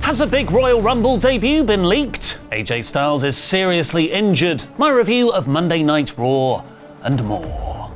Has a big Royal Rumble debut been leaked? AJ Styles is seriously injured. My review of Monday Night Raw, and more.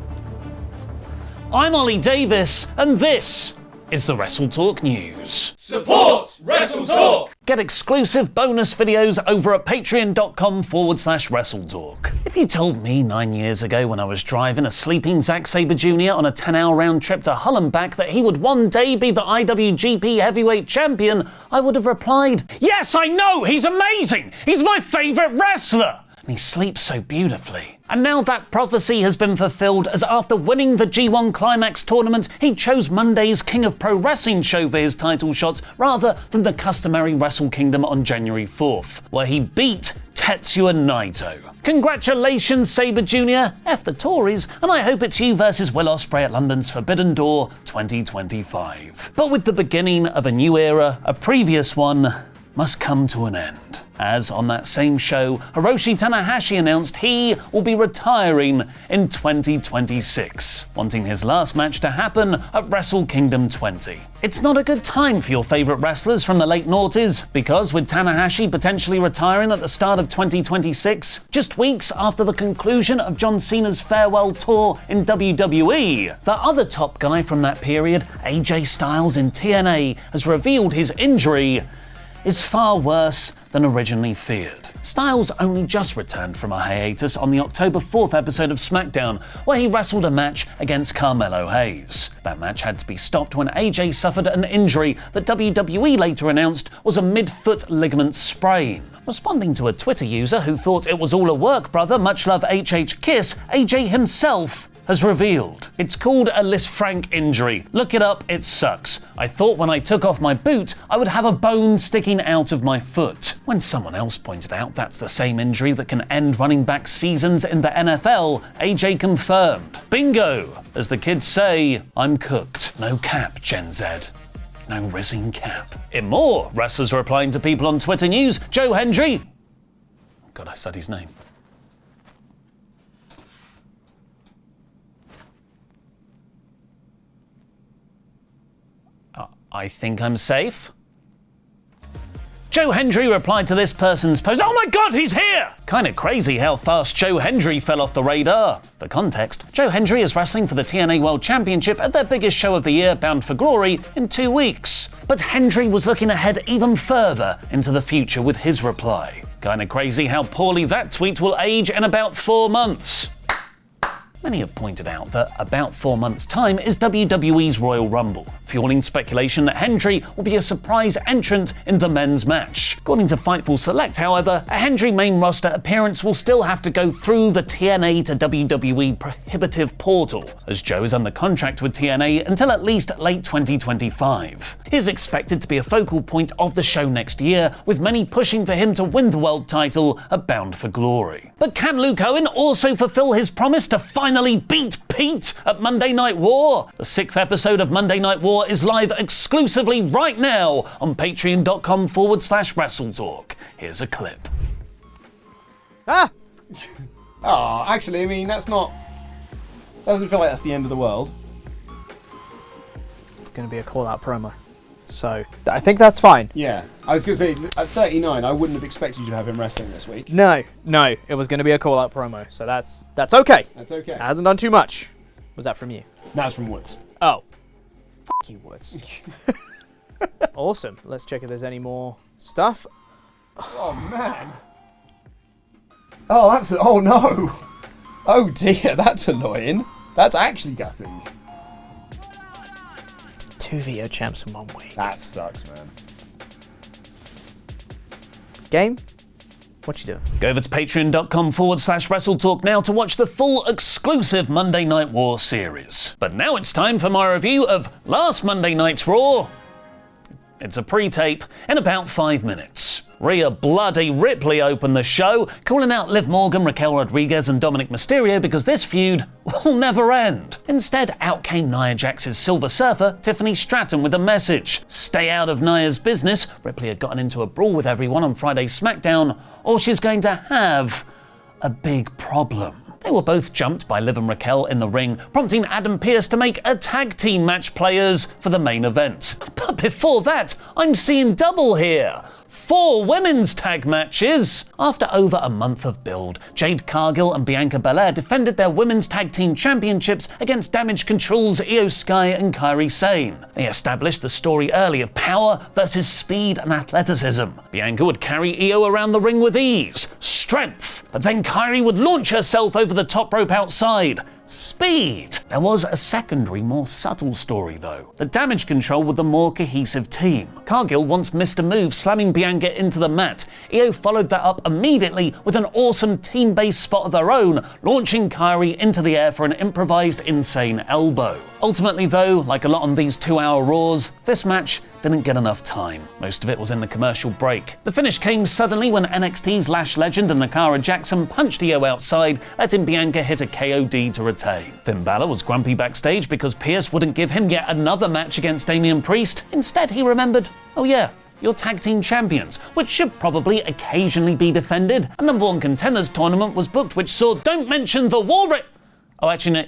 I'm Ollie Davis, and this is the WrestleTalk News. Support WrestleTalk! Get exclusive bonus videos over at patreon.com/WrestleTalk. If you told me 9 years ago when I was driving a sleeping Zack Sabre Jr. on a 10-hour round trip to Hull and back that he would one day be the IWGP Heavyweight Champion, I would have replied, "Yes, I know, he's amazing! He's my favourite wrestler! And he sleeps so beautifully." And now that prophecy has been fulfilled, as after winning the G1 Climax tournament, he chose Monday's King of Pro Wrestling show for his title shot rather than the customary Wrestle Kingdom on January 4th, where he beat Tetsuya Naito. Congratulations, Sabre Jr., F the Tories, and I hope it's you versus Will Ospreay at London's Forbidden Door 2025. But with the beginning of a new era, a previous one must come to an end. As on that same show, Hiroshi Tanahashi announced he will be retiring in 2026, wanting his last match to happen at Wrestle Kingdom 20. It's not a good time for your favourite wrestlers from the late noughties, because with Tanahashi potentially retiring at the start of 2026, just weeks after the conclusion of John Cena's farewell tour in WWE, the other top guy from that period, AJ Styles in TNA, has revealed his injury is far worse than originally feared. Styles only just returned from a hiatus on the October 4th episode of SmackDown, where he wrestled a match against Carmelo Hayes. That match had to be stopped when AJ suffered an injury that WWE later announced was a mid-foot ligament sprain. Responding to a Twitter user who thought it was all a work, brother, much love HH Kiss, AJ himself has revealed. It's called a Lisfranc injury. Look it up, it sucks. I thought when I took off my boot, I would have a bone sticking out of my foot. When someone else pointed out that's the same injury that can end running back seasons in the NFL, AJ confirmed. Bingo! As the kids say, I'm cooked. No cap, Gen Z. No rizzing cap. In more, wrestlers replying to people on Twitter news, Joe Hendry. God, I said his name. I think I'm safe. Joe Hendry replied to this person's post, "Oh my god, he's here!" Kinda crazy how fast Joe Hendry fell off the radar. For context, Joe Hendry is wrestling for the TNA World Championship at their biggest show of the year, Bound for Glory, in 2 weeks. But Hendry was looking ahead even further into the future with his reply. Kinda crazy how poorly that tweet will age in about 4 months. Many have pointed out that about 4 months' time is WWE's Royal Rumble, fueling speculation that Hendry will be a surprise entrant in the men's match. According to Fightful Select, however, a Hendry main roster appearance will still have to go through the TNA to WWE prohibitive portal, as Joe is under contract with TNA until at least late 2025. He is expected to be a focal point of the show next year, with many pushing for him to win the world title at Bound for Glory. But can Luke Owen also fulfill his promise to finally beat Pete at Monday Night War? The 6th episode of Monday Night War is live exclusively right now on patreon.com/WrestleTalk. Here's a clip. Ah! Oh, actually, I mean, doesn't feel like that's the end of the world. It's going to be a call-out promo. So, I think that's fine. Yeah. I was going to say, at 39, I wouldn't have expected you to have him wrestling this week. No, it was going to be a call-out promo, so that's okay. That's okay. It hasn't done too much. Was that from you? That's from Woods. Oh. F*** you, Woods. Awesome. Let's check if there's any more stuff. Oh, man. Oh no. Oh dear, that's annoying. That's actually gutting. 2 VO champs in 1 week. That sucks, man. Game? What you doing? Go over to patreon.com/WrestleTalk now to watch the full exclusive Monday Night War series. But now it's time for my review of last Monday Night's Raw. It's a pre-tape in about 5 minutes. Rhea Bloody Ripley opened the show, calling out Liv Morgan, Raquel Rodriguez and Dominic Mysterio because this feud will never end. Instead, out came Nia Jax's Silver Surfer, Tiffany Stratton, with a message. Stay out of Nia's business. Ripley had gotten into a brawl with everyone on Friday's SmackDown, or she's going to have a big problem. They were both jumped by Liv and Raquel in the ring, prompting Adam Pearce to make a tag team match players for the main event. But before that, I'm seeing double here. 4 women's tag matches. After over a month of build, Jade Cargill and Bianca Belair defended their women's tag team championships against Damage Control's Io Sky and Kairi Sane. They established the story early of power versus speed and athleticism. Bianca would carry Io around the ring with ease, strength, but then Kairi would launch herself over the top rope outside. Speed. There was a secondary, more subtle story though. The Damage Control were the more cohesive team. Cargill once missed a move, slamming Bianca into the mat. Io followed that up immediately with an awesome team-based spot of their own, launching Kairi into the air for an improvised insane elbow. Ultimately though, like a lot on these 2-hour Raws, this match didn't get enough time. Most of it was in the commercial break. The finish came suddenly when NXT's Lash Legend and Nakara Jackson punched Io outside, letting Bianca hit a KOD to retain. Finn Balor was grumpy backstage because Pearce wouldn't give him yet another match against Damian Priest. Instead, he remembered, oh yeah, you're tag team champions, which should probably occasionally be defended. A #1 contenders tournament was booked, which saw Don't Mention the War Raiders. Oh, actually, no,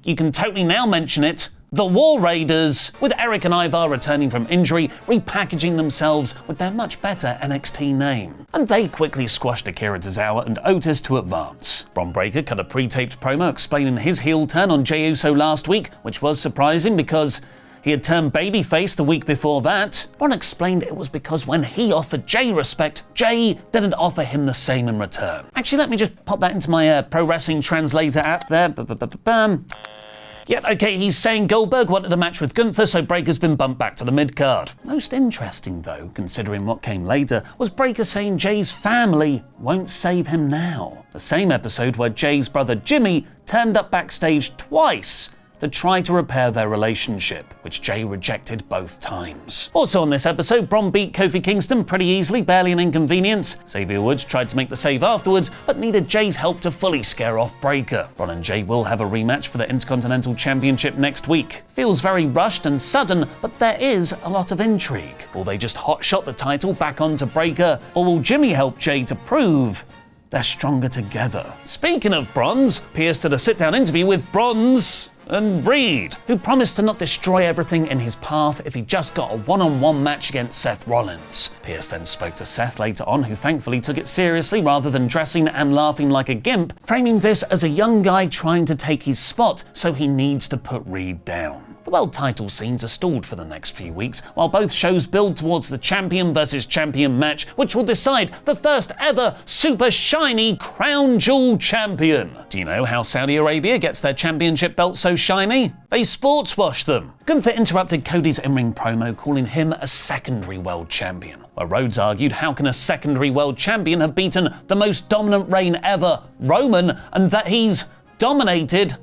you can totally now mention it. The War Raiders, with Eric and Ivar returning from injury, repackaging themselves with their much better NXT name. And they quickly squashed Akira Tozawa and Otis to advance. Bron Breakker cut a pre-taped promo explaining his heel turn on Jey Uso last week, which was surprising because he had turned babyface the week before that. Bron explained it was because when he offered Jey respect, Jey didn't offer him the same in return. Actually, let me just pop that into my Pro Wrestling Translator app there. Yep, okay, he's saying Goldberg wanted a match with Gunther, so Breakker's been bumped back to the mid-card. Most interesting, though, considering what came later, was Breakker saying Jey's family won't save him now. The same episode where Jey's brother Jimmy turned up backstage twice to try to repair their relationship, which Jey rejected both times. Also on this episode, Bron beat Kofi Kingston pretty easily, barely an inconvenience. Xavier Woods tried to make the save afterwards, but needed Jey's help to fully scare off Breakker. Bron and Jey will have a rematch for the Intercontinental Championship next week. Feels very rushed and sudden, but there is a lot of intrigue. Will they just hotshot the title back onto Breakker, or will Jimmy help Jey to prove they're stronger together? Speaking of Bronze, Pearce did a sit-down interview with Bronze and Reed, who promised to not destroy everything in his path if he just got a one-on-one match against Seth Rollins. Pearce then spoke to Seth later on, who thankfully took it seriously rather than dressing and laughing like a gimp, framing this as a young guy trying to take his spot, so he needs to put Reed down. The world title scenes are stalled for the next few weeks, while both shows build towards the champion versus champion match, which will decide the first ever super shiny crown jewel champion. Do you know how Saudi Arabia gets their championship belt so shiny? They sports wash them. Gunther interrupted Cody's in-ring promo, calling him a secondary world champion. Where Rhodes argued, how can a secondary world champion have beaten the most dominant reign ever, Roman, and that he's dominated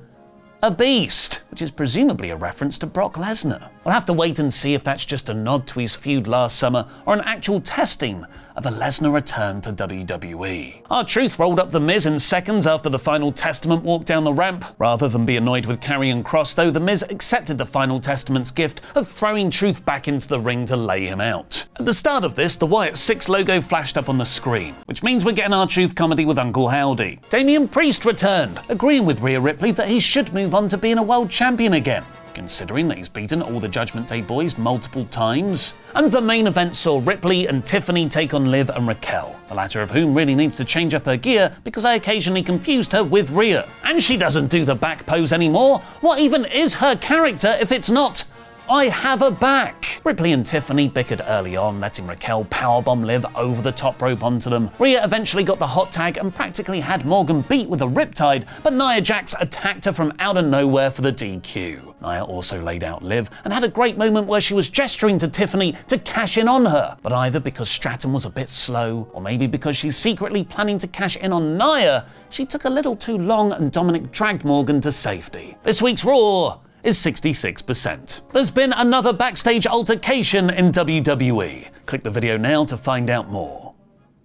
a beast, which is presumably a reference to Brock Lesnar. We'll have to wait and see if that's just a nod to his feud last summer or an actual testing of a Lesnar return to WWE. R-Truth rolled up The Miz in seconds after the Final Testament walked down the ramp. Rather than be annoyed with Karrion Kross though, The Miz accepted the Final Testament's gift of throwing Truth back into the ring to lay him out. At the start of this, the Wyatt 6 logo flashed up on the screen, which means we're getting R-Truth comedy with Uncle Howdy. Damian Priest returned, agreeing with Rhea Ripley that he should move on to being a world champion again, considering that he's beaten all the Judgment Day boys multiple times. And the main event saw Ripley and Tiffany take on Liv and Raquel, the latter of whom really needs to change up her gear because I occasionally confused her with Rhea. And she doesn't do the back pose anymore. What even is her character if it's not I have a back? Ripley and Tiffany bickered early on, letting Raquel powerbomb Liv over the top rope onto them. Rhea eventually got the hot tag and practically had Morgan beat with a riptide, but Nia Jax attacked her from out of nowhere for the DQ. Nia also laid out Liv and had a great moment where she was gesturing to Tiffany to cash in on her, but either because Stratton was a bit slow, or maybe because she's secretly planning to cash in on Nia, she took a little too long and Dominic dragged Morgan to safety. This week's Raw is 66%. There's been another backstage altercation in WWE. Click the video now to find out more.